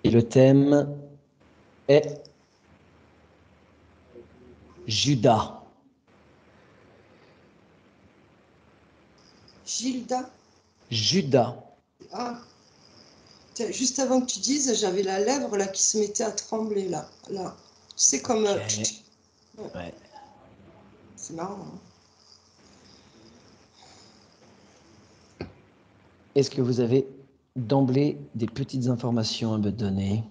Et le thème est Judas. Gilda. Judas. Ah, juste avant que tu dises, j'avais la lèvre là qui se mettait à trembler là. Là. Tu sais comme... Okay. Ouais. C'est marrant. Hein. Est-ce que vous avez d'emblée des petites informations à me donner?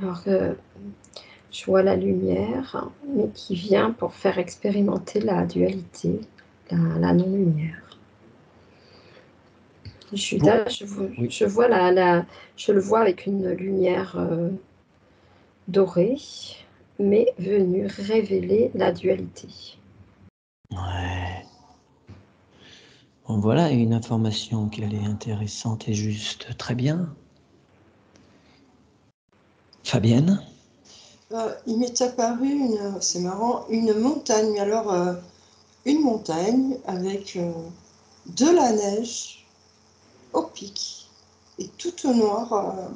Alors, je vois la lumière, mais qui vient pour faire expérimenter la dualité, la non-lumière. Judas, Oui. je le vois avec une lumière dorée, mais venue révéler la dualité. Ouais. Bon, voilà une information qu'elle est intéressante et juste. Très bien. Fabienne? Il m'est apparu, c'est marrant, une montagne. Mais alors, une montagne avec de la neige au pic et toute noire.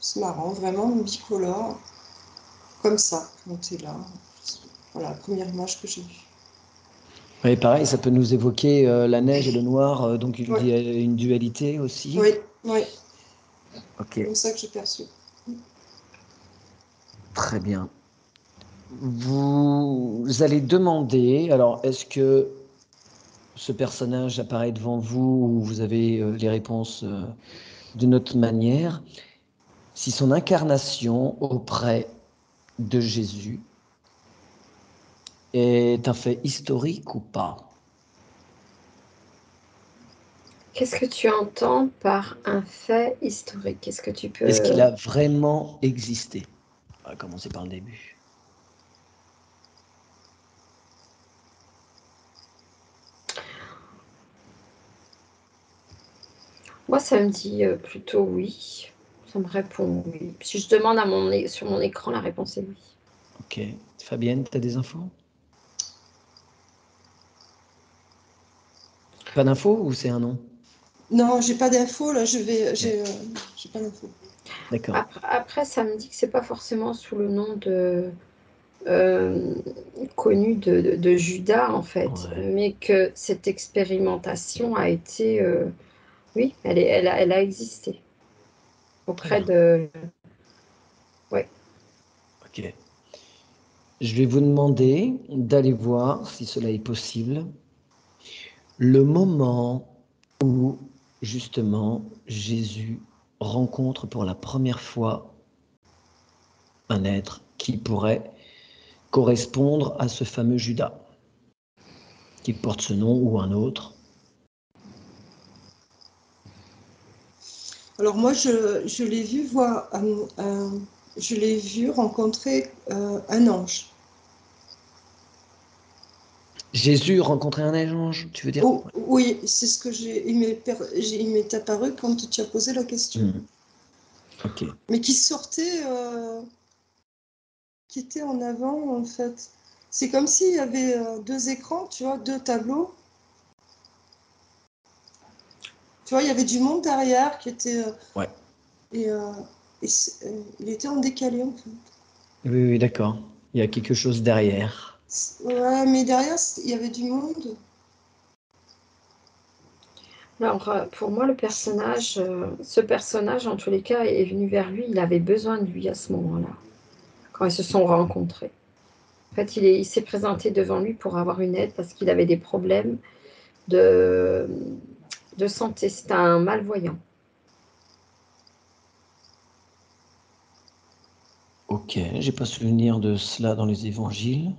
C'est marrant, vraiment bicolore. Comme ça, quand tu es là. Voilà, la première image que j'ai vue. Oui, pareil, ça peut nous évoquer la neige et le noir, donc il Ouais. y a une dualité aussi. Oui, oui. Ok, C'est comme ça que j'ai perçu. très bien. Vous allez demander, alors est-ce que ce personnage apparaît devant vous ou vous avez les réponses d'une autre manière, si son incarnation auprès de Jésus est un fait historique ou pas? Qu'est-ce que tu entends par un fait historique? Est-ce que tu peux... Est-ce qu'il a vraiment existé? On va commencer par le début. Moi, ça me dit plutôt oui. Ça me répond oui. Si je demande sur mon écran, la réponse est oui. Ok. Fabienne, tu as des infos? Pas d'infos ou c'est un nom? Non, j'ai pas d'infos, là, j'ai pas d'infos. D'accord. Après, ça me dit que c'est pas forcément sous le nom de connu de Judas, en fait, Ouais. mais que cette expérimentation a été... oui, elle a existé Très auprès bien. de... Ouais. Ok. Je vais vous demander d'aller voir, si cela est possible, le moment où, justement, Jésus rencontre pour la première fois un être qui pourrait correspondre à ce fameux Judas, qui porte ce nom ou un autre. Alors moi, je l'ai vu voir, je l'ai vu rencontrer un ange. Jésus rencontrait un ange, tu veux dire? Oh, oui, c'est ce que il m'est apparu quand tu as posé la question. Ok. Mais qui sortait, qui était en avant, en fait. C'est comme s'il y avait deux écrans, tu vois, deux tableaux. Tu vois, il y avait du monde derrière qui était... Ouais. Et, il était en décalé, en fait. Oui, oui, d'accord. Il y a quelque chose derrière. Ouais, mais derrière, il y avait du monde. Alors, pour moi, ce personnage, en tous les cas, est venu vers lui. Il avait besoin de lui à ce moment-là, quand ils se sont rencontrés. En fait, il s'est présenté devant lui pour avoir une aide parce qu'il avait des problèmes de santé. C'est un malvoyant. Ok, j'ai pas souvenir de cela dans les évangiles.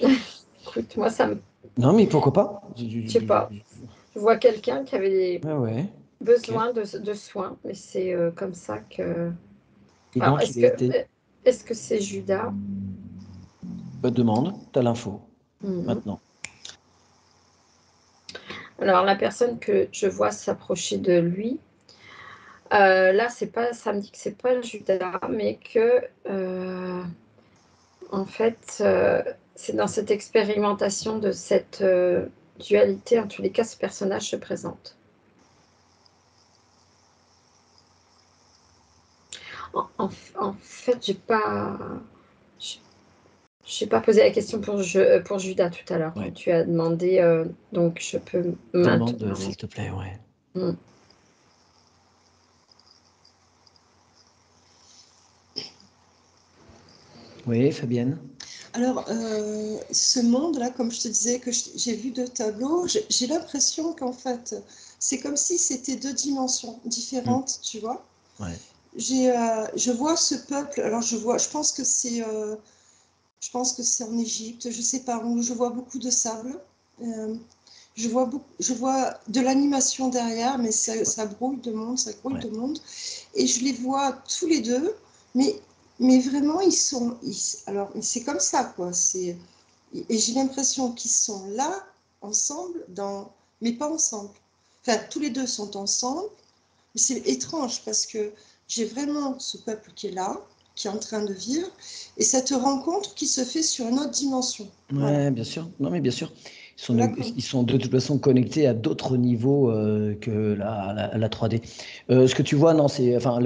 Écoute, moi, ça me... Non, mais pourquoi pas? Je sais pas. Je vois quelqu'un qui avait des Ah ouais. Ok. besoins de soins, mais c'est comme ça que... Et Alors, donc, il a été. est-ce que c'est Judas? Bah, demande, t'as l'info. Mhm. Maintenant. Alors, la personne que je vois s'approcher de lui, là, c'est pas, ça me dit que c'est pas Judas, mais que, en fait, c'est dans cette expérimentation de cette dualité, en tous les cas, ce personnage se présente. En fait, j'ai pas posé la question pour Judas tout à l'heure, Ouais. quand tu as demandé, donc je peux Demande, maintenant. s'il te plaît, ouais. Mm. Oui, Fabienne? Alors, ce monde-là, comme je te disais, que j'ai vu deux tableaux, j'ai l'impression qu'en fait, c'est comme si c'était deux dimensions différentes, tu vois. Ouais. Je vois ce peuple, alors je pense que c'est en Égypte, je sais pas où, je vois beaucoup de sable. Je vois de l'animation derrière, mais ça grouille de monde, Ouais. de monde. Et je les vois tous les deux, mais vraiment, alors, c'est comme ça, quoi. Et j'ai l'impression qu'ils sont là, ensemble, mais pas ensemble. Enfin, tous les deux sont ensemble, mais c'est étrange parce que j'ai vraiment ce peuple qui est là, qui est en train de vivre, et cette rencontre qui se fait sur une autre dimension. Ouais, Voilà. bien sûr. Non, mais bien sûr. Voilà comme- Ils sont de toute façon connectés à d'autres niveaux que la 3D. Ce que tu vois, non, c'est. Enfin,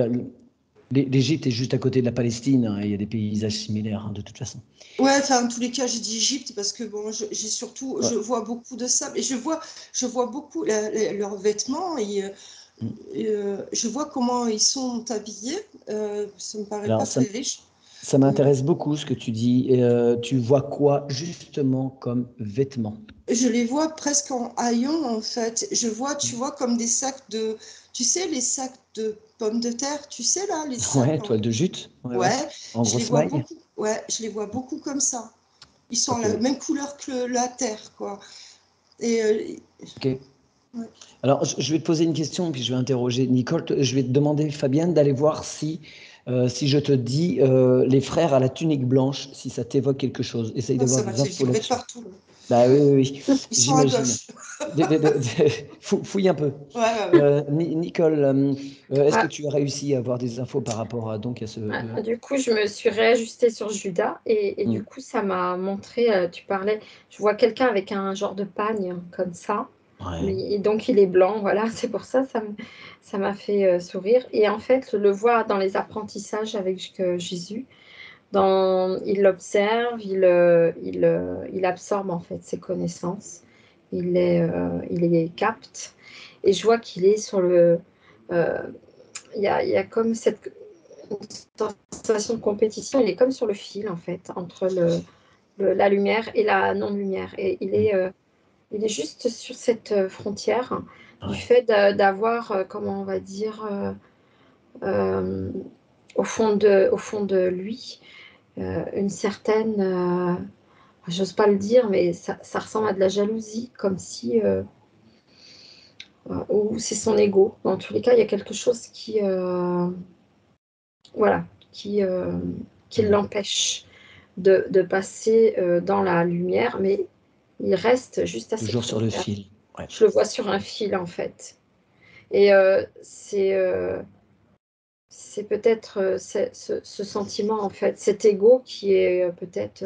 l'Égypte est juste à côté de la Palestine, hein, et il y a des paysages similaires, hein, de toute façon. Ouais, enfin, en tous les cas, j'ai dit Égypte parce que bon, j'ai surtout, Ouais. je vois beaucoup de sable et je vois beaucoup leurs vêtements et Mm. je vois comment ils sont habillés. Ça me paraît pas Alors, très riche. ça m'intéresse beaucoup ce que tu dis. Et, tu vois quoi justement comme vêtements? Je les vois presque en haillons, en fait. Tu vois, comme des sacs tu sais, les sacs de pommes de terre, tu sais, là, les sacs Ouais, toile de jute. Ouais, ouais. Ouais, En je les grosse vois maille. beaucoup. Ouais, je les vois beaucoup comme ça. Ils sont Ok. la même couleur que la terre, quoi. Et Ok. ouais. Alors, je vais te poser une question, puis je vais interroger Nicole. Je vais te demander, Fabienne, d'aller voir si je te dis les frères à la tunique blanche, si ça t'évoque quelque chose. Essaye Ah, d'avoir ça m'a des fait infos vibrer là-dessus. partout, là. Bah oui, oui, oui, Ils sont à j'imagine. gauche. Fouille un peu. Ouais, ouais, ouais. Nicole, est-ce que Ah, tu as réussi à avoir des infos par rapport à ce... du coup, je me suis réajustée sur Judas et du Hmm. coup, ça m'a montré, tu parlais, je vois quelqu'un avec un genre de pagne comme ça, Ouais, mais et donc il est blanc, voilà, c'est pour ça, ça m'a fait sourire. Et en fait, je le vois dans les apprentissages avec Jésus. Il l'observe, il absorbe en fait ses connaissances, il les capte, et je vois qu'il est sur euh, il y a comme cette sensation de compétition, il est comme sur le fil en fait, entre la lumière et la non-lumière, et hmm, il est juste sur cette frontière du ouais. fait d'avoir, comment on va dire, euh, au fond de lui, une certaine, j'ose pas le dire, mais ça ressemble à de la jalousie, comme si, ou c'est son ego. Dans tous les cas, il y a quelque chose voilà, qui Hmm. l'empêche de passer dans la lumière, mais il reste juste à cette Toujours sur le frontière. fil. Ouais. Je le vois sur un fil, en fait. Et c'est peut-être ce sentiment, en fait, cet ego qui est peut-être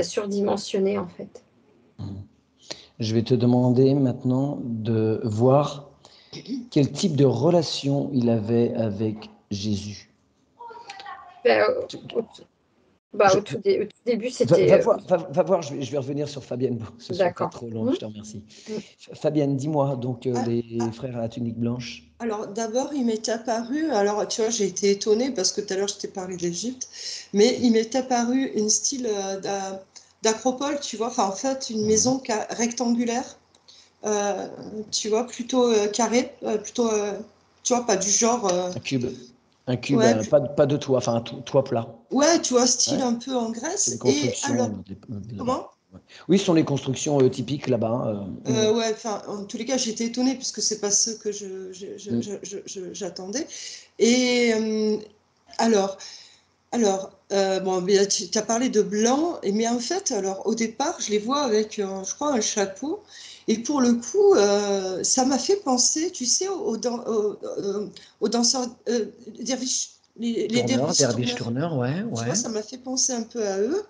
surdimensionné, en fait. Hmm. Je vais te demander maintenant de voir quel type de relation il avait avec Jésus. Ben, Je- au tout début, c'était... va voir, je vais revenir sur Fabienne pour que ce soit pas d'accord. trop long, Hmm. je te remercie. Hmm. Fabienne, dis-moi, donc Ah, les ah, frères à la tunique blanche. alors, d'abord, il m'est apparu, alors tu vois, j'ai été étonnée parce que tout à l'heure, je t'ai parlé d'Égypte, mais il m'est apparu une style d'acropole, tu vois, enfin, en fait, une Mhm. maison rectangulaire, euh, tu vois, plutôt carrée, tu vois, pas du genre. Un cube, un cube, Ouais, pas de toit, enfin un toit plat. ouais, tu vois, style Ouais. un peu en C'est les Grèce. Et alors, constructions là-bas. comment? Ouais. Oui, ce sont les constructions typiques là-bas. Ouais, enfin, en tous les cas, j'étais étonnée puisque c'est pas ce que Mm. j'attendais. Et alors, bon, mais tu as parlé de blanc, mais en fait, alors au départ, je les vois avec, je crois, un chapeau. Et pour le coup, ça m'a fait penser, tu sais, aux danseurs, les Tourneur, derviches derviche tourneurs. tourneur, ouais, Tu vois, ouais. ça m'a fait penser un peu à eux.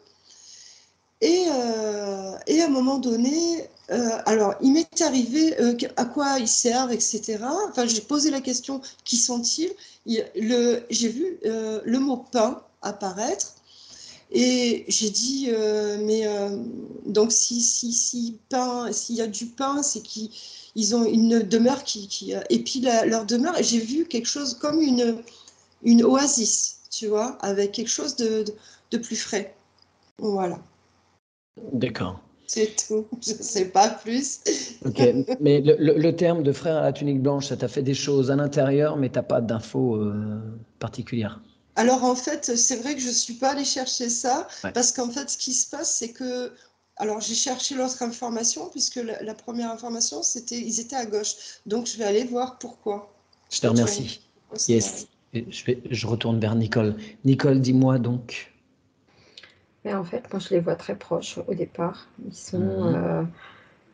Et à un moment donné, Alors, il m'est arrivé à quoi ils servent, etc. Enfin, j'ai posé la question, qui sont-ils? J'ai vu le mot pain apparaître et j'ai dit, donc s'il y a du pain, c'est qu'ils ont une demeure et puis leur demeure, et j'ai vu quelque chose comme une oasis, tu vois, avec quelque chose de plus frais. Voilà, D'accord. c'est tout. Je ne sais pas plus. Ok, mais le terme de frère à la tunique blanche, ça t'a fait des choses à l'intérieur, mais t'as pas d'infos particulières. Alors en fait, c'est vrai que je ne suis pas allée chercher ça, Ouais. parce qu'en fait, ce qui se passe, c'est que... Alors j'ai cherché l'autre information, puisque la première information, ils étaient à gauche. Donc je vais aller voir pourquoi. Je te remercie. Pourquoi ça m'arrive. Yes. Et je retourne vers Nicole. Nicole, dis-moi donc. Mais en fait, moi, je les vois très proches au départ. Mhm.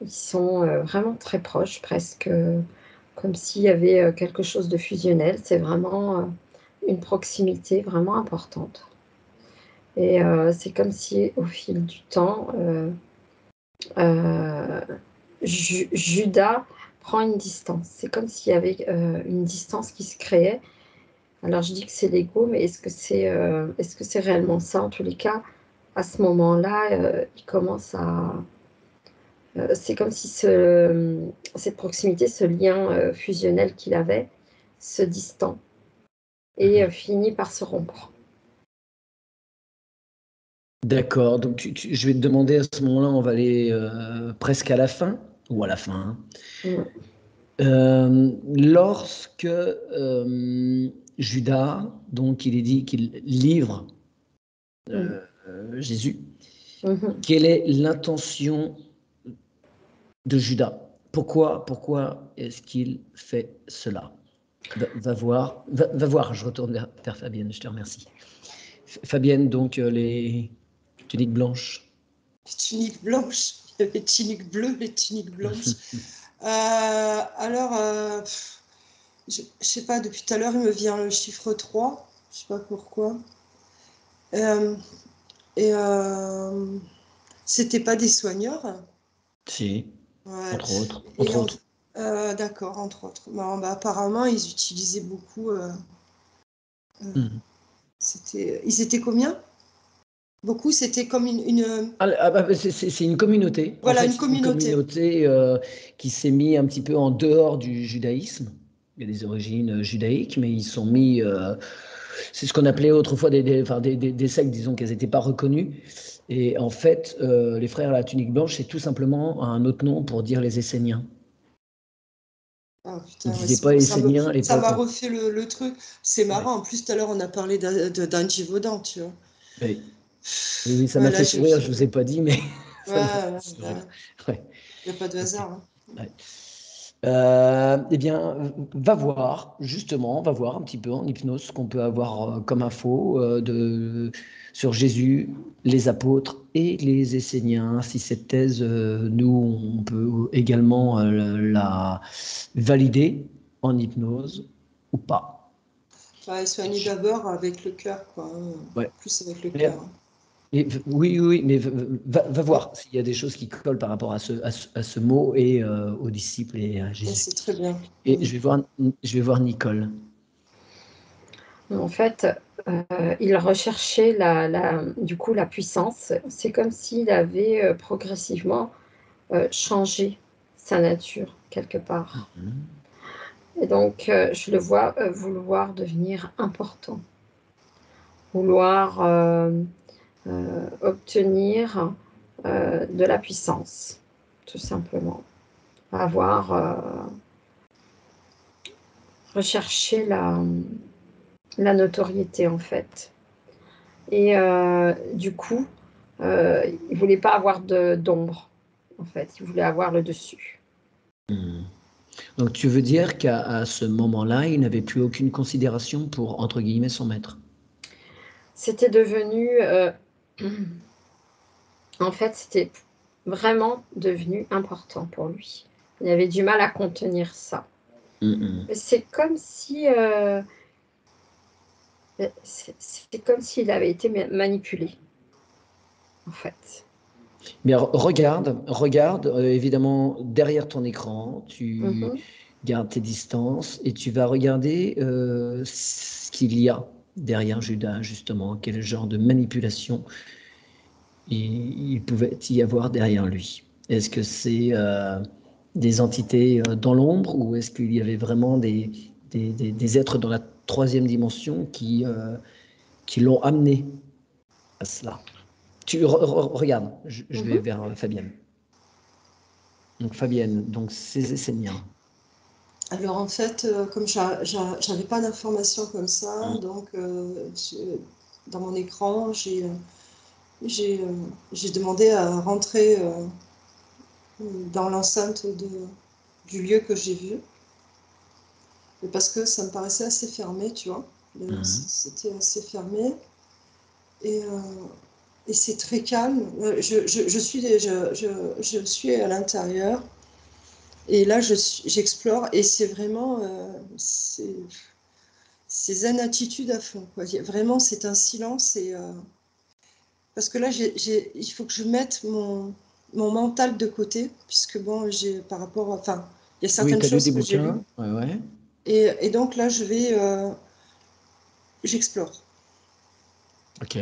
Ils sont vraiment très proches, presque comme s'il y avait quelque chose de fusionnel. C'est vraiment une proximité vraiment importante. Et c'est comme si, au fil du temps, euh, Judas prend une distance. C'est comme s'il y avait une distance qui se créait. Alors, je dis que c'est l'ego, mais est-ce que c'est réellement ça? En tous les cas, à ce moment-là, il commence à... c'est comme si cette proximité, ce lien fusionnel qu'il avait, se distend et Mhm. finit par se rompre. D'accord. Donc, je vais te demander à ce moment-là, on va aller presque à la fin, ou à la fin, hein. Mm. Lorsque Judas, donc, il est dit qu'il livre Mm. Jésus, Mhm. quelle est l'intention de Judas? Pourquoi est-ce qu'il fait cela? Va voir, va voir, je retourne vers Fabienne, je te remercie. Fabienne, donc les tuniques blanches. Les tuniques blanches. Il y avait les tuniques bleues, les tuniques blanches. Alors, je ne sais pas, depuis tout à l'heure, il me vient le chiffre 3. Je ne sais pas pourquoi. Euh, et c'était pas des soigneurs. Si, Ouais. entre autres, Et entre autres. d'accord, entre autres. Bon, bah, apparemment, ils utilisaient beaucoup. Euh, Mhm. ils étaient combien? Beaucoup, c'était comme C'est une communauté. En voilà, fait, une c'est une communauté. communauté qui s'est mise un petit peu en dehors du judaïsme. Il y a des origines judaïques, mais ils sont mis. C'est ce qu'on appelait autrefois enfin, des sectes, disons qu'elles n'étaient pas reconnues. Et en fait, les frères à la tunique blanche, c'est tout simplement un autre nom pour dire les Esséniens. Ah Ils putain, ouais, disaient pas Esséniens à ça l'époque. m'a refait le truc. C'est Ouais. marrant. En plus, tout à l'heure, on a parlé d'un Givaudan, tu vois. Oui, oui, ça m'a Ouais, là, fait sourire, je ne vous ai pas dit, mais ça m'a fait ouais, sourire. Ouais. il n'y a pas de Ok. hasard, hein. Ouais. Eh bien, va voir un petit peu en hypnose ce qu'on peut avoir comme info sur Jésus, les apôtres et les Esséniens. Si cette thèse, nous, on peut également la valider en hypnose ou pas. Ouais, soigner d'abord avec le cœur, quoi, hein. Ouais. Plus avec le Mais cœur, hein. oui, oui, oui, mais va voir s'il y a des choses qui collent par rapport à ce mot et aux disciples et à Ouais, Jésus. c'est très bien. Et je vais voir Nicole. En fait, il recherchait du coup la puissance. C'est comme s'il avait progressivement changé sa nature quelque part. Mhm. Et donc, je le vois vouloir devenir important, vouloir obtenir de la puissance, tout simplement. Avoir recherché la notoriété, en fait. Et du coup, il voulait pas avoir d'ombre, en fait. Il voulait avoir le dessus. Mhm. Donc tu veux dire qu'à ce moment-là, il n'avait plus aucune considération pour, entre guillemets, son maître. C'était devenu, en fait, c'était vraiment devenu important pour lui. Il avait du mal à contenir ça. Mhm. C'est comme si, c'est comme s'il avait été manipulé, en fait. Mais regarde, évidemment, derrière ton écran, tu gardes tes distances et tu vas regarder ce qu'il y a derrière Judas, justement, quel genre de manipulation il pouvait y avoir derrière lui. Est-ce que c'est des entités dans l'ombre ou est-ce qu'il y avait vraiment des êtres dans la troisième dimension qui l'ont amené à cela? Regarde, je vais vers Fabienne. Donc Fabienne, donc ces Esséniens. Alors en fait, comme j'avais pas d'informations comme ça, donc dans mon écran, j'ai demandé à rentrer dans l'enceinte du lieu que j'ai vu, parce que ça me paraissait assez fermé, tu vois. C'était assez fermé et c'est très calme. Je suis à l'intérieur. Et là, j'explore et c'est vraiment c'est zen attitude à fond, quoi. Vraiment, c'est un silence. Parce que là, il faut que je mette mon mental de côté, puisque bon, par rapport enfin, il y a certaines tu as lu choses des que j'ai lues. bouquins. Ouais. Et donc là, j'explore. Ok.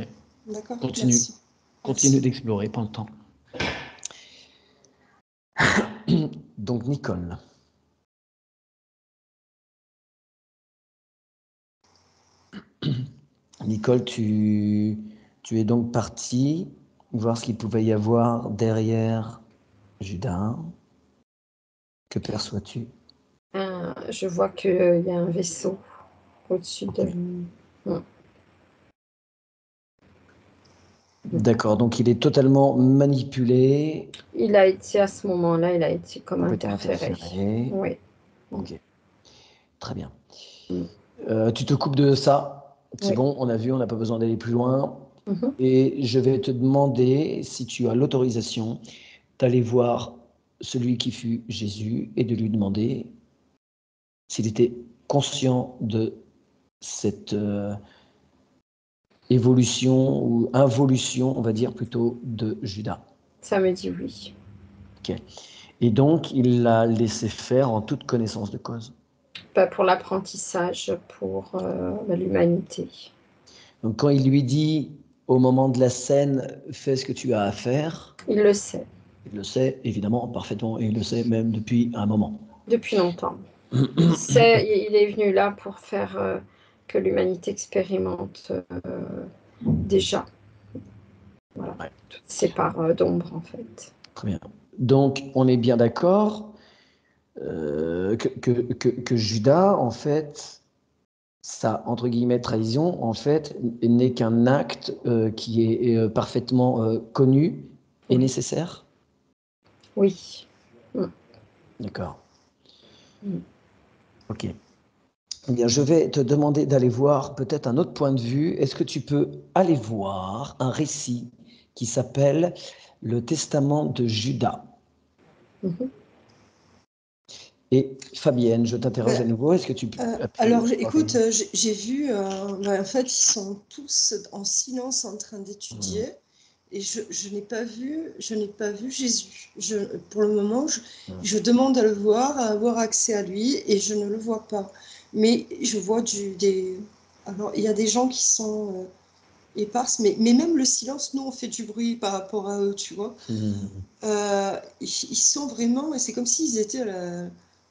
D'accord. Continue. Merci. Continue d'explorer, pas le temps. Donc Nicole. Nicole, tu es donc partie voir ce qu'il pouvait y avoir derrière Judas. Que perçois-tu? Je vois qu'il y a un vaisseau au-dessus de lui. D'accord, donc il est totalement manipulé. Il a été, à ce moment-là, il a été comme Complètement interféré. Oui. Ok, très bien. Tu te coupes de ça. C'est bon, on a vu, on n'a pas besoin d'aller plus loin. Et je vais te demander si tu as l'autorisation d'aller voir celui qui fut Jésus et de lui demander s'il était conscient de cette évolution ou involution, on va dire plutôt, de Judas. Ça me dit oui. Ok. Et donc, il l'a laissé faire en toute connaissance de cause. Pas pour l'apprentissage, pour l'humanité. Donc, quand il lui dit au moment de la scène, fais ce que tu as à faire. Il le sait. Il le sait, évidemment, parfaitement, et il le sait même depuis un moment. Depuis longtemps. Il est venu là pour faire que l'humanité expérimente déjà. Voilà. Toutes ces parts d'ombre, en fait. Très bien. Donc, on est bien d'accord que Judas, en fait, sa, entre guillemets, trahison, en fait, n'est qu'un acte qui est parfaitement connu et nécessaire. Oui. D'accord. Ok. Eh bien, je vais te demander d'aller voir peut-être un autre point de vue. Est-ce que tu peux aller voir un récit qui s'appelle le Testament de Judas? Et Fabienne, je t'interroge à nouveau. Est-ce que tu peux... Alors, écoute, j'ai vu, en fait, ils sont tous en silence en train d'étudier. Et je n'ai pas vu Jésus. Pour le moment, je demande à le voir, à avoir accès à lui, et je ne le vois pas. Mais je vois alors, il y a des gens qui sont éparses, mais même le silence, nous, on fait du bruit par rapport à eux, tu vois. Ils sont vraiment, et c'est comme s'ils étaient à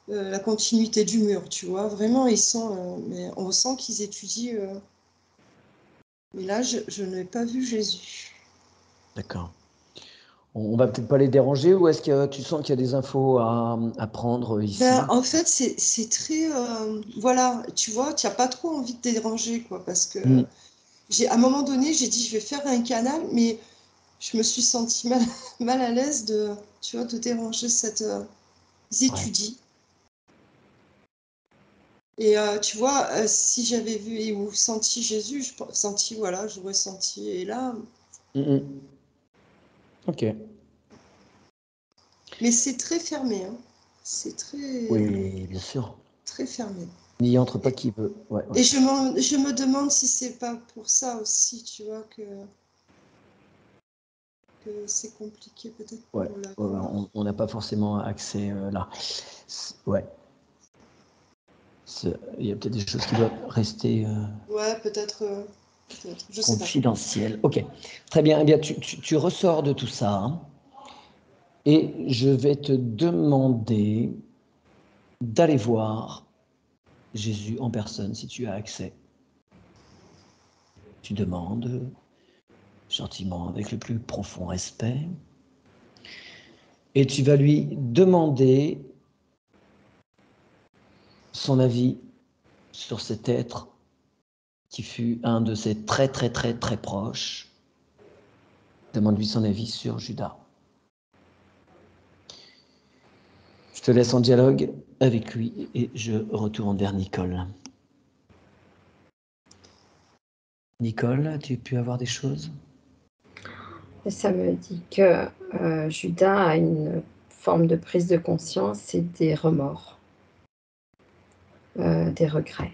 la continuité du mur, tu vois. Vraiment, ils sont, mais on sent qu'ils étudient. Mais là, je n'ai pas vu Jésus. D'accord. On va peut-être pas les déranger ou est-ce que tu sens qu'il y a des infos à prendre ici? En fait, c'est très... voilà, tu vois, tu n'as pas trop envie de déranger, quoi, parce que à un moment donné, j'ai dit, je vais faire un canal, mais je me suis sentie mal à l'aise tu vois, de déranger cette étudie. Et tu vois, si j'avais vu ou senti Jésus, j'aurais senti, et là... Ok. Mais c'est très fermé, hein. C'est très... Oui, bien sûr. Très fermé. N'y entre pas qui veut. Ouais. Et je me demande si c'est pas pour ça aussi, tu vois, que... que c'est compliqué peut-être Ouais, pour l'avoir. on n'a pas forcément accès là. Ouais. Il y a peut-être des choses qui doivent rester Ouais, peut-être, je sais pas. confidentielles. Ok, très bien. Eh bien, tu ressors de tout ça, hein, et je vais te demander d'aller voir Jésus en personne si tu as accès. Tu demandes gentiment, avec le plus profond respect, et tu vas lui demander son avis sur cet être qui fut un de ses très très très très proches. Demande-lui son avis sur Judas. Je te laisse en dialogue avec lui et je retourne vers Nicole. Nicole, tu as pu avoir des choses? Et ça me dit que Judas a une forme de prise de conscience et des remords, des regrets.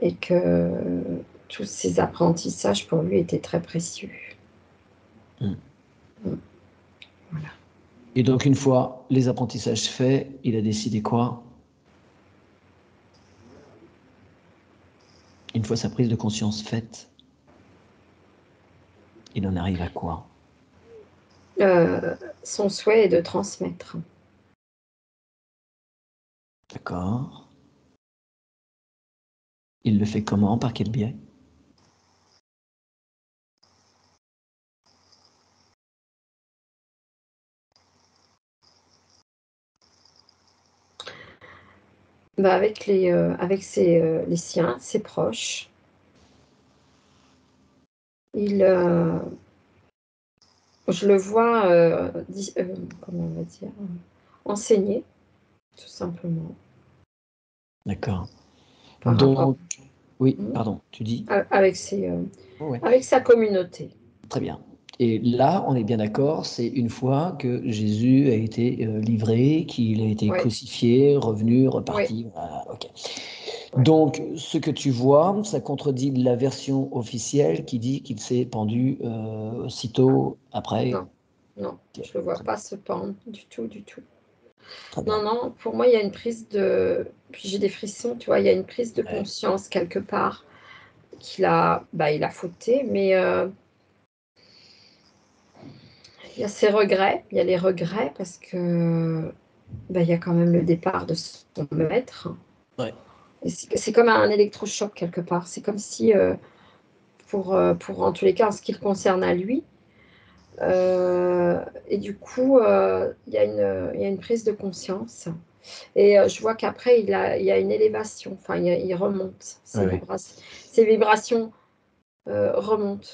Et que tous ces apprentissages pour lui étaient très précieux. Voilà. Et donc une fois les apprentissages faits, il a décidé quoi? Une fois sa prise de conscience faite, il en arrive à quoi? Son souhait est de transmettre. D'accord. Il le fait comment? Par quel biais? Bah avec les siens, ses proches. Je le vois, comment on va dire? Enseigner, tout simplement. D'accord. Par rapport Donc, oui, pardon, tu dis? avec Ouais. avec sa communauté. Très bien. Et là, on est bien d'accord, c'est une fois que Jésus a été livré, qu'il a été Ouais. crucifié, revenu, Ouais. reparti. Voilà, ok. Ouais. Donc, ce que tu vois, ça contredit la version officielle qui dit qu'il s'est pendu aussitôt après. Non, non, Ok, je le vois très pas se pendre du tout, du tout. très Non, bien. non, pour moi, il y a une prise de puis j'ai des frissons, tu vois? Il y a une prise de Ouais. conscience quelque part il a fauté, mais il y a ses regrets, il y a les regrets parce que, il y a quand même le départ de son maître Ouais. et c'est comme un électrochoc quelque part. C'est comme si, pour en tous les cas, en ce qui le concerne à lui, et du coup, il y a une prise de conscience et je vois qu'après il y a une élévation, enfin il remonte, Ouais, ouais. ses vibrations, remontent.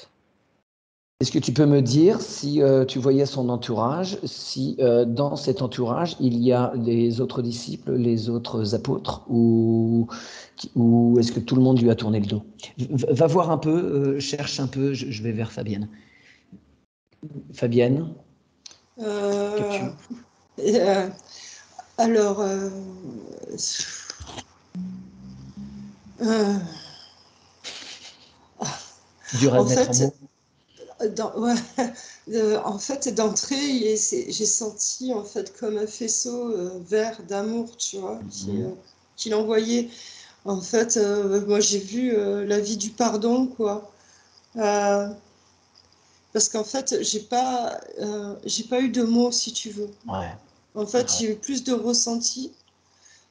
Est-ce que tu peux me dire si tu voyais son entourage, si dans cet entourage, il y a les autres disciples, les autres apôtres, ou est-ce que tout le monde lui a tourné le dos? Va voir un peu, cherche un peu, je vais vers Fabienne. Fabienne, Euh, qu'as-tu? alors, euh, Dur à en mettre en fait, mots? ouais, en fait, d'entrée, j'ai senti en fait comme un faisceau vert d'amour, tu vois, qu'il envoyait. En fait, moi j'ai vu la vie du pardon, quoi. Parce qu'en fait, j'ai pas eu de mots, si tu veux. Ouais. En fait, j'ai eu plus de ressenti.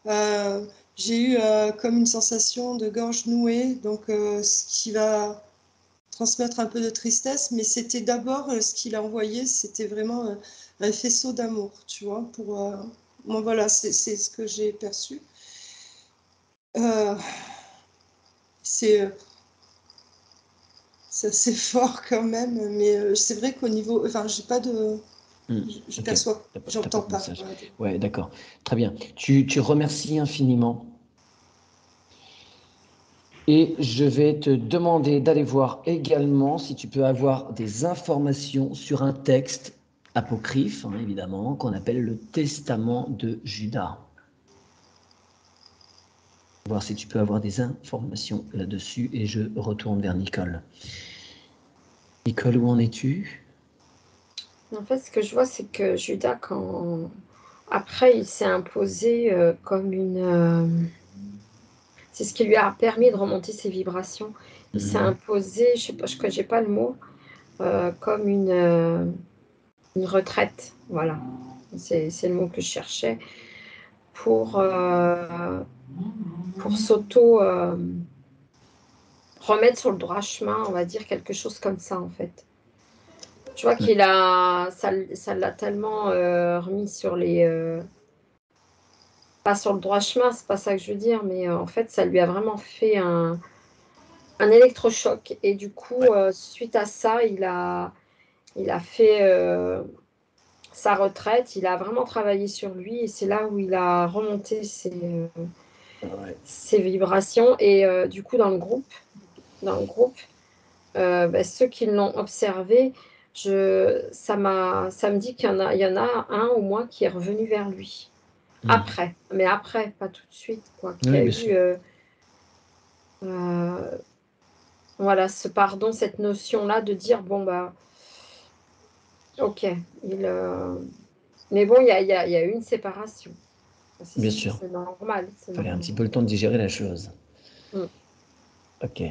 Euh, j'ai eu comme une sensation de gorge nouée, donc ce qui va transmettre un peu de tristesse, mais c'était d'abord ce qu'il a envoyé, c'était vraiment un faisceau d'amour, tu vois. Moi, voilà, c'est ce que j'ai perçu. Euh, c'est c'est assez fort quand même, mais c'est vrai qu'au niveau, enfin, j'ai pas de, je Ok, perçois, t'as pas j'entends de pas. message. Voilà. Ouais, d'accord. Très bien. Tu remercies infiniment. Et je vais te demander d'aller voir également si tu peux avoir des informations sur un texte apocryphe, hein, évidemment, qu'on appelle le Testament de Judas. voir si tu peux avoir des informations là-dessus, et je retourne vers Nicole. Nicole, où en es-tu? En fait, ce que je vois, c'est que Judas, après, il s'est imposé comme une... C'est ce qui lui a permis de remonter ses vibrations. Il s'est imposé, je sais pas, je n'ai pas le mot, comme une retraite. Voilà, c'est le mot que je cherchais pour s'auto remettre sur le droit chemin, on va dire quelque chose comme ça en fait. Tu vois qu'il a, ça l'a tellement remis sur pas sur le droit chemin, c'est pas ça que je veux dire, mais en fait, ça lui a vraiment fait un électrochoc. Et du coup, suite à ça, il a fait sa retraite, il a vraiment travaillé sur lui et c'est là où il a remonté ses vibrations. Et du coup, dans le groupe ceux qui l'ont observé, ça me dit il y en a un au moins qui est revenu vers lui. Après, mais après, pas tout de suite, quoi. Qui Oui, a bien eu sûr. voilà, ce pardon, cette notion-là de dire, bon, bah, ok, mais bon, il y a eu une séparation. Bien sûr. C'est normal, c'est Il fallait un normal. petit peu le temps de digérer la chose. Mm. Ok.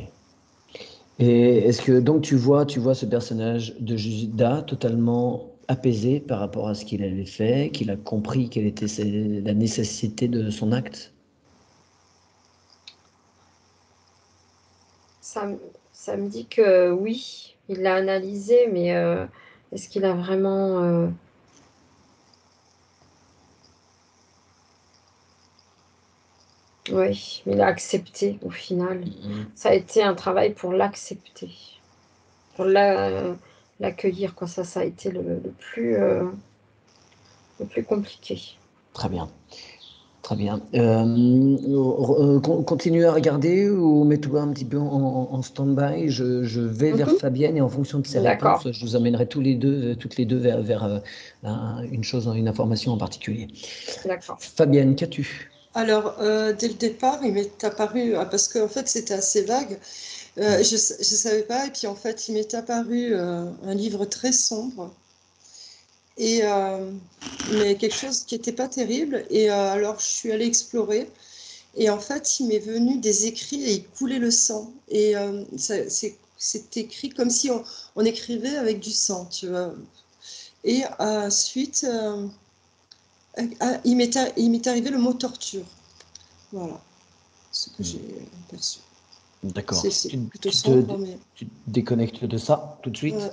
Et est-ce que donc tu vois ce personnage de Judas totalement apaisé par rapport à ce qu'il avait fait, qu'il a compris quelle était la nécessité de son acte? Ça me dit que oui, il l'a analysé, mais est-ce qu'il a vraiment... Oui, il a accepté au final. Ça a été un travail pour l'accepter, pour l'accueillir, quoi. Ça a été le plus compliqué. Très bien. Très bien. Continue à regarder ou mets-toi un petit peu en stand-by. Je vais vers Fabienne et en fonction de ses D'accord. réponses, je vous amènerai toutes les deux vers une information en particulier. D'accord. Fabienne, qu'as-tu? Alors, dès le départ, il m'est apparu, parce qu'en fait, c'était assez vague, je ne savais pas, et puis en fait, il m'est apparu un livre très sombre, et, mais quelque chose qui n'était pas terrible, et alors je suis allée explorer, et en fait, il m'est venu des écrits et il coulait le sang, et c'est écrit comme si on écrivait avec du sang, tu vois. Et ensuite, il m'est arrivé le mot torture. Voilà ce que j'ai perçu. D'accord. C'est plutôt sombre, mais... Tu te déconnectes de ça tout de suite. Ouais.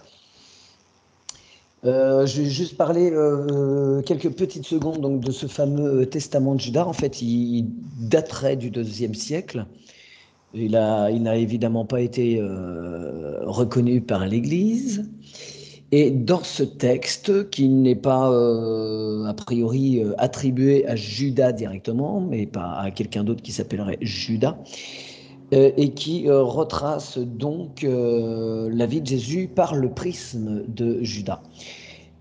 Je vais juste parler quelques petites secondes donc, de ce fameux testament de Judas. En fait, il daterait du IIe siècle. Il n'a évidemment pas été reconnu par l'Église. Et dans ce texte, qui n'est pas a priori attribué à Judas directement, mais pas à quelqu'un d'autre qui s'appellerait Judas, et qui retrace donc la vie de Jésus par le prisme de Judas.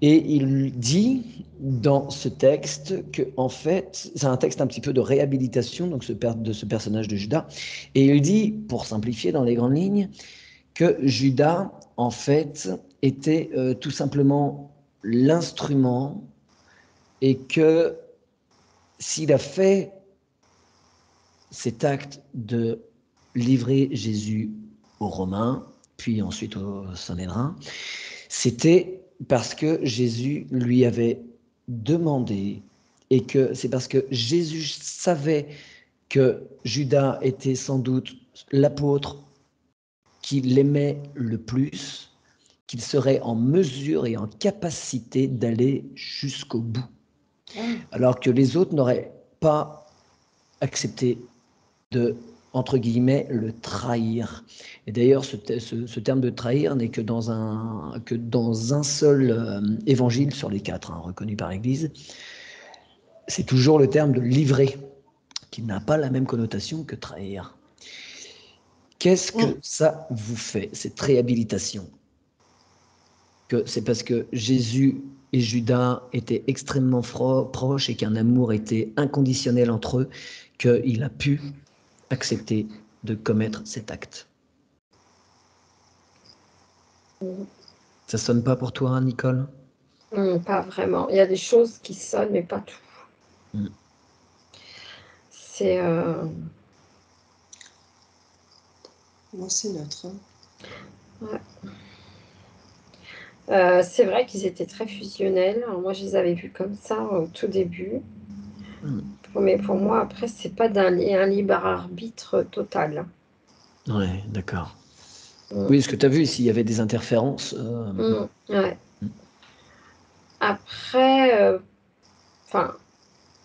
Et il dit dans ce texte que, en fait, c'est un texte un petit peu de réhabilitation donc de ce personnage de Judas. Et il dit, pour simplifier dans les grandes lignes, que Judas, en fait, était tout simplement l'instrument et que s'il a fait cet acte de livrer Jésus aux Romains, puis ensuite aux Sanhédrins, c'était parce que Jésus lui avait demandé et que c'est parce que Jésus savait que Judas était sans doute l'apôtre qu'il aimait le plus, qu'il serait en mesure et en capacité d'aller jusqu'au bout. Alors que les autres n'auraient pas accepté de, entre guillemets, le trahir. Et d'ailleurs, ce terme de trahir n'est que dans un seul évangile sur les 4, reconnu par l'Église. C'est toujours le terme de livrer, qui n'a pas la même connotation que trahir. Qu'est-ce que ça vous fait, cette réhabilitation? Que c'est parce que Jésus et Judas étaient extrêmement proches et qu'un amour était inconditionnel entre eux qu'il a pu accepter de commettre cet acte. Ça sonne pas pour toi, Nicole? Pas vraiment. Il y a des choses qui sonnent, mais pas tout. C'est... Moi, c'est neutre. c'est vrai qu'ils étaient très fusionnels. Alors, moi, je les avais vus comme ça au tout début. Mais pour moi, après, c'est pas un libre arbitre total. Ouais, d'accord. Oui, ce que tu as vu, s'il y avait des interférences. Ouais. Après, enfin,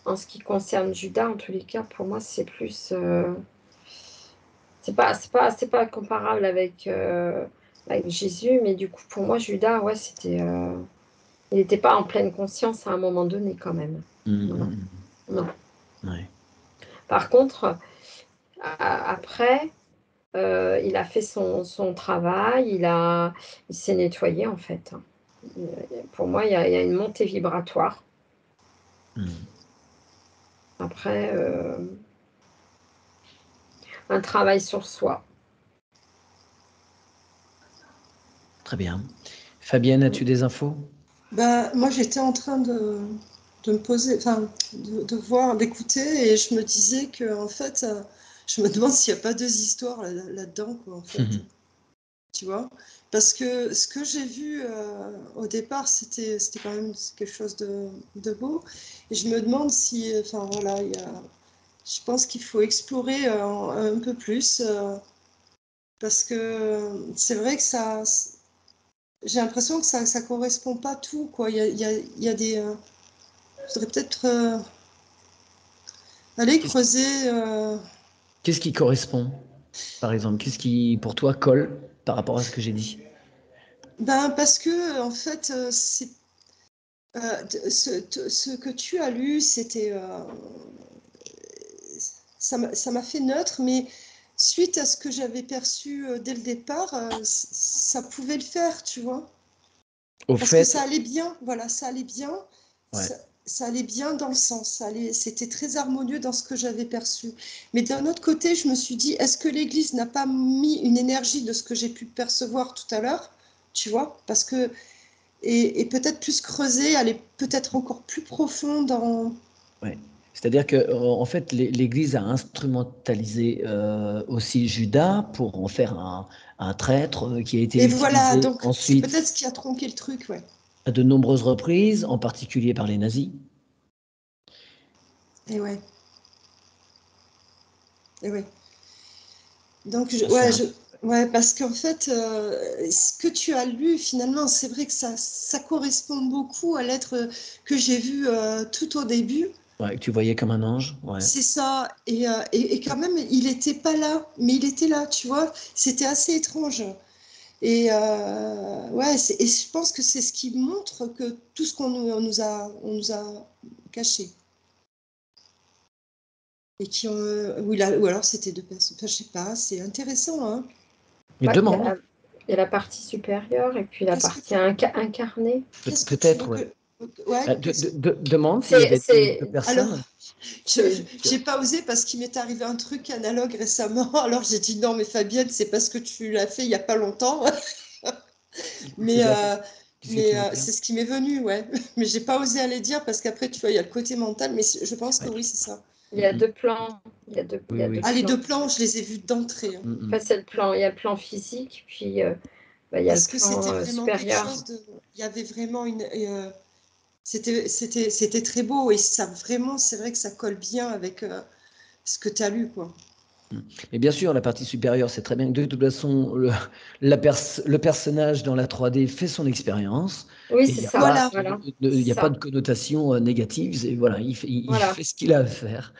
en ce qui concerne Judas, en tous les cas, pour moi, c'est plus... c'est pas comparable avec Jésus, mais du coup, pour moi, Judas, ouais, c'était... il n'était pas en pleine conscience à un moment donné, quand même. Non. Ouais. Par contre, après, il a fait son travail, il s'est nettoyé, en fait. Pour moi, il y a une montée vibratoire. Après, un travail sur soi. Très bien. Fabienne, as-tu des infos? Moi, j'étais en train de me poser, enfin, de voir, d'écouter, et je me disais que, en fait, je me demande s'il n'y a pas deux histoires là-dedans, quoi, en fait. Tu vois? Parce que ce que j'ai vu au départ, c'était quand même quelque chose de beau. Et je me demande si, enfin voilà, je pense qu'il faut explorer un peu plus, parce que c'est vrai que j'ai l'impression que ça ne correspond pas tout, quoi. Il y a des... je voudrais peut-être aller creuser. Qu'est-ce qui correspond, par exemple? Qu'est-ce qui, pour toi, colle par rapport à ce que j'ai dit? Parce que, en fait, ce que tu as lu, c'était... ça m'a fait neutre, mais suite à ce que j'avais perçu dès le départ, ça pouvait le faire, tu vois. Parce que ça allait bien, voilà, ça allait bien. Ouais. Ça allait bien dans le sens, c'était très harmonieux dans ce que j'avais perçu. Mais d'un autre côté, je me suis dit, est-ce que l'Église n'a pas mis une énergie de ce que j'ai pu percevoir tout à l'heure, tu vois? Parce que, et peut-être plus creuser, aller peut-être encore plus profond dans... Ouais. C'est-à-dire que, en fait, l'Église a instrumentalisé aussi Judas pour en faire un traître qui a été Et utilisé voilà, donc c'est ensuite peut-être ce qui a tronqué le truc, ouais. à de nombreuses reprises, en particulier par les nazis. Et ouais. Et ouais. Donc, ouais, parce qu'en fait, ce que tu as lu, finalement, c'est vrai que ça correspond beaucoup à l'être que j'ai vu tout au début. Ouais, que tu voyais comme un ange. Ouais. C'est ça. Et quand même, il n'était pas là, mais il était là, tu vois. C'était assez étrange. Et ouais, et je pense que c'est ce qui montre que tout ce on nous a caché. Et ou alors c'était deux personnes. Enfin, je sais pas, c'est intéressant, hein. Mais demande. Il y a la partie supérieure et puis la partie incarnée. Peut-être, ouais. Ouais, demande s'il y avait deux personnes. Alors, j'ai pas osé parce qu'il m'est arrivé un truc analogue récemment. Alors j'ai dit non, mais Fabienne, c'est parce que tu l'as fait il y a pas longtemps. mais c'est ce qui m'est venu, ouais. Mais j'ai pas osé aller dire parce qu'après, tu vois, il y a le côté mental. Mais je pense que oui, c'est ça. Il y a deux plans. Il y a deux Les deux plans, je les ai vus d'entrée. Enfin, c'est le plan. Il y a le plan physique, puis il y a Parce le que c'était plan vraiment quelque supérieur. chose de. Il y avait vraiment une. C'était très beau et ça vraiment, c'est vrai que ça colle bien avec ce que tu as lu, quoi. Mais bien sûr, la partie supérieure, c'est très bien que de toute façon, le personnage dans la 3D fait son expérience. Oui, c'est ça. Voilà. Il n'y a pas de connotation négative. Et voilà, il fait ce qu'il a à faire.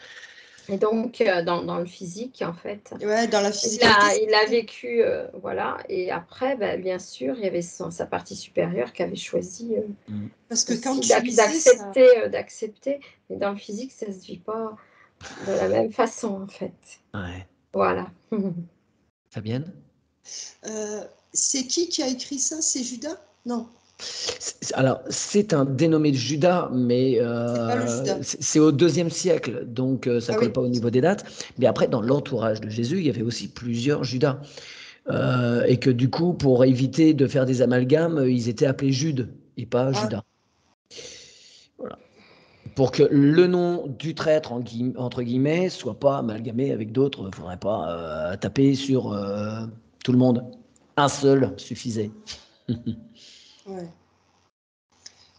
Et donc, dans le physique, en fait, ouais, dans la physicalité, il a vécu, voilà. Et après, bien sûr, il y avait sa partie supérieure qui avait choisi parce que quand aussi tu lisais, d'accepter. Mais dans le physique, ça ne se vit pas de la même façon, en fait. Ouais. Voilà. Fabienne? c'est qui a écrit ça? C'est Judas? Non. Alors, c'est un dénommé de Judas, mais C'est pas le Judas. c'est au IIe siècle, donc ça Ah colle oui. pas au niveau des dates. Mais après, dans l'entourage de Jésus, il y avait aussi plusieurs Judas. Et que du coup, pour éviter de faire des amalgames, ils étaient appelés Jude et pas Judas. Voilà. Pour que le nom du traître, entre guillemets, soit pas amalgamé avec d'autres. Il ne faudrait pas taper sur tout le monde. Un seul suffisait. Ouais.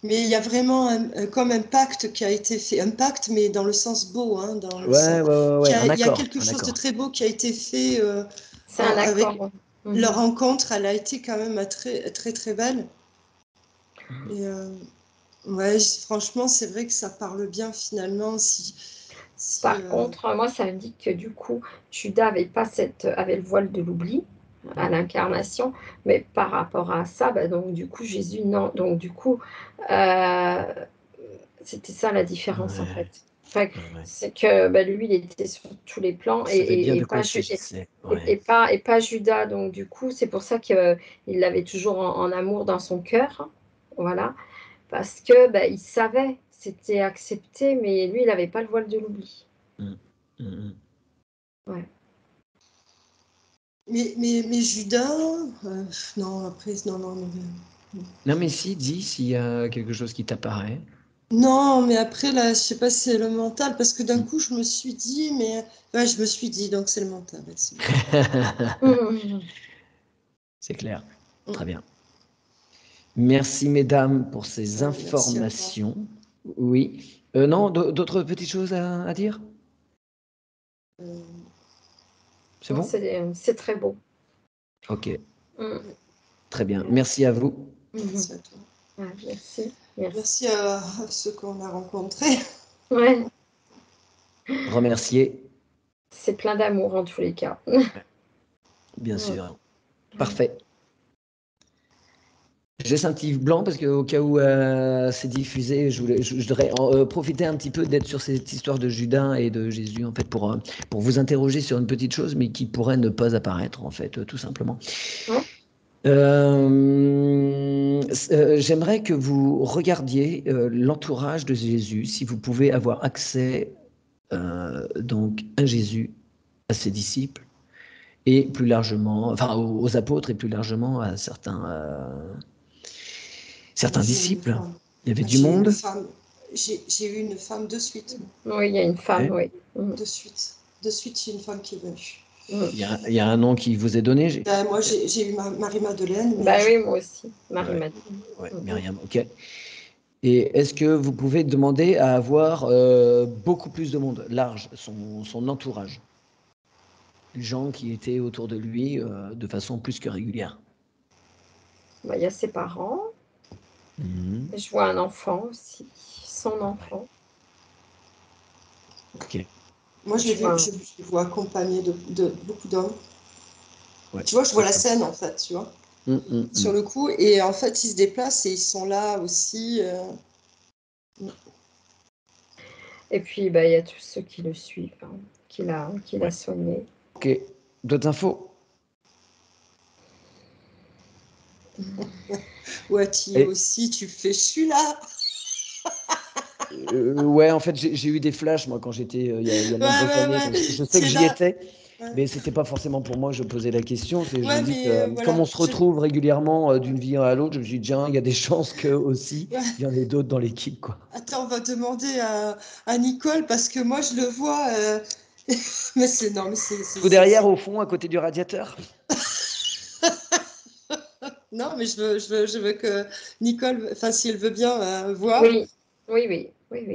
Mais il y a vraiment comme un pacte qui a été fait, un pacte, mais dans le sens beau, hein, dans le sens. Ouais, un Il y a accord. quelque chose de très beau qui a été fait C'est un avec accord. leur rencontre. Elle a été quand même très, très, très belle. Et ouais, franchement, c'est vrai que ça parle bien finalement. Par contre, moi, ça me dit que du coup, Judas avait le voile de l'oubli à l'incarnation, mais par rapport à ça, bah, donc du coup, Jésus, non. Donc du coup, c'était ça la différence en fait. Enfin, c'est que bah, lui, il était sur tous les plans Je savais bien et de quoi pas, il s'agissait. et pas Judas. Donc du coup, c'est pour ça qu'il l'avait toujours en amour dans son cœur. Voilà. Parce que bah, il savait, c'était accepté, mais lui, il n'avait pas le voile de l'oubli. Ouais. Mais Judas, non, après, non. Non, mais si, dis s'il y a quelque chose qui t'apparaît. Non, mais après, là, je sais pas si c'est le mental, parce que d'un coup, je me suis dit, ouais, je me suis dit, donc c'est le mental. C'est clair. Très bien. Merci, mesdames, pour ces Ouais, merci à toi. informations. Oui. Non, d'autres petites choses à dire? C'est Non, bon? c'est très beau. Ok. Mm. Très bien. Merci à vous. Merci à toi. Ouais, merci. Merci à ceux qu'on a rencontrés. Ouais, Remercier, c'est plein d'amour en tous les cas. bien Ouais. sûr. Parfait. J'ai un petit blanc parce qu'au cas où c'est diffusé, je voudrais profiter un petit peu d'être sur cette histoire de Judas et de Jésus, en fait, pour vous interroger sur une petite chose, mais qui pourrait ne pas apparaître, en fait, tout simplement. Ouais. J'aimerais que vous regardiez l'entourage de Jésus, si vous pouvez avoir accès donc à Jésus, à ses disciples, et plus largement, enfin aux apôtres et plus largement à certains disciples. Il y avait du monde. J'ai eu une femme de suite. Oui, il y a une femme, oui. De suite, j'ai une femme qui est venue. Il y a un nom qui vous est donné. Moi, j'ai eu Marie-Madeleine. Bah oui, moi aussi, Marie-Madeleine. Ouais, Myriam, ok. Et est-ce que vous pouvez demander à avoir beaucoup plus de monde, large, son entourage, les gens qui étaient autour de lui de façon plus que régulière? Bah, il y a ses parents. Je vois un enfant aussi, son enfant. Ok. Moi, je le vois accompagné de beaucoup d'hommes. Ouais, tu vois, je vois la scène, en fait, tu vois, sur le coup. Et en fait, ils se déplacent et ils sont là aussi. Et puis, bah, il y a tous ceux qui le suivent, hein, qu'il a soigné. Ok. D'autres infos? Ouais, tu aussi, tu fais, je suis là. Ouais, en fait, j'ai eu des flashs, moi, quand j'étais, il y a de nombreuses années. Donc je sais que j'y étais, mais c'était pas forcément pour moi que je posais la question. Je me dis que, comme on se retrouve régulièrement d'une vie à l'autre, je me dis, tiens, il y a des chances que aussi, il y en ait d'autres dans l'équipe, quoi. Attends, on va demander à Nicole, parce que moi, je le vois. Mais c'est... Non, mais c'est... Tout derrière, au fond, à côté du radiateur. Non, mais je veux que Nicole, enfin, si elle veut bien voir. Oui.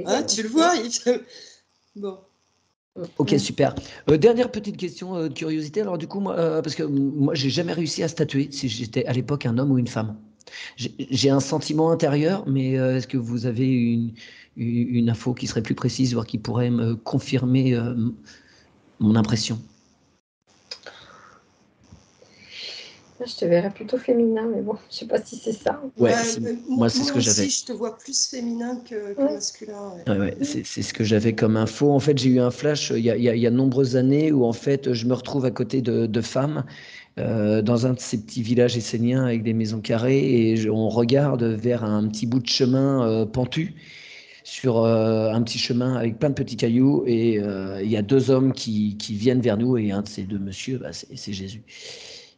Hein, tu le vois Bon. Ok, super. Dernière petite question de curiosité. Alors du coup, moi, parce que moi, j'ai jamais réussi à statuer si j'étais à l'époque un homme ou une femme. J'ai un sentiment intérieur, mais est-ce que vous avez une info qui serait plus précise, voire qui pourrait me confirmer mon impression? Je te verrais plutôt féminin, mais bon, je sais pas si c'est ça. Ouais, moi, c'est ce moi que j'avais. aussi, je te vois plus féminin que masculin. Ouais, c'est ce que j'avais comme info. En fait, j'ai eu un flash il y a de nombreuses années où en fait, je me retrouve à côté de femmes dans un de ces petits villages esséniens avec des maisons carrées, et on regarde vers un petit bout de chemin pentu, sur un petit chemin avec plein de petits cailloux, et il y a deux hommes qui viennent vers nous, et un de ces deux monsieur, bah, c'est Jésus,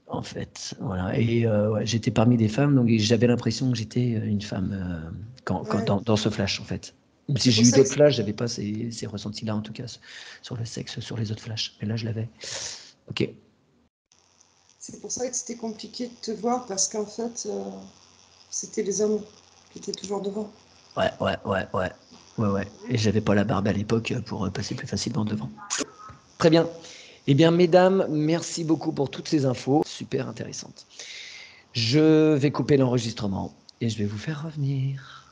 en fait. Voilà. Et ouais, j'étais parmi des femmes, donc j'avais l'impression que j'étais une femme Ouais. dans ce flash, en fait. Même si C'est j'ai pour eu ça que d'autres flashs, j'avais pas ces ressentis-là, en tout cas, sur le sexe, sur les autres flashs. Mais là, je l'avais. Ok. c'est pour ça que c'était compliqué de te voir parce qu'en fait, c'était les hommes qui étaient toujours devant. Ouais. Et j'avais pas la barbe à l'époque pour passer plus facilement devant. Très bien. Eh bien, mesdames, merci beaucoup pour toutes ces infos, super intéressantes. Je vais couper l'enregistrement et je vais vous faire revenir.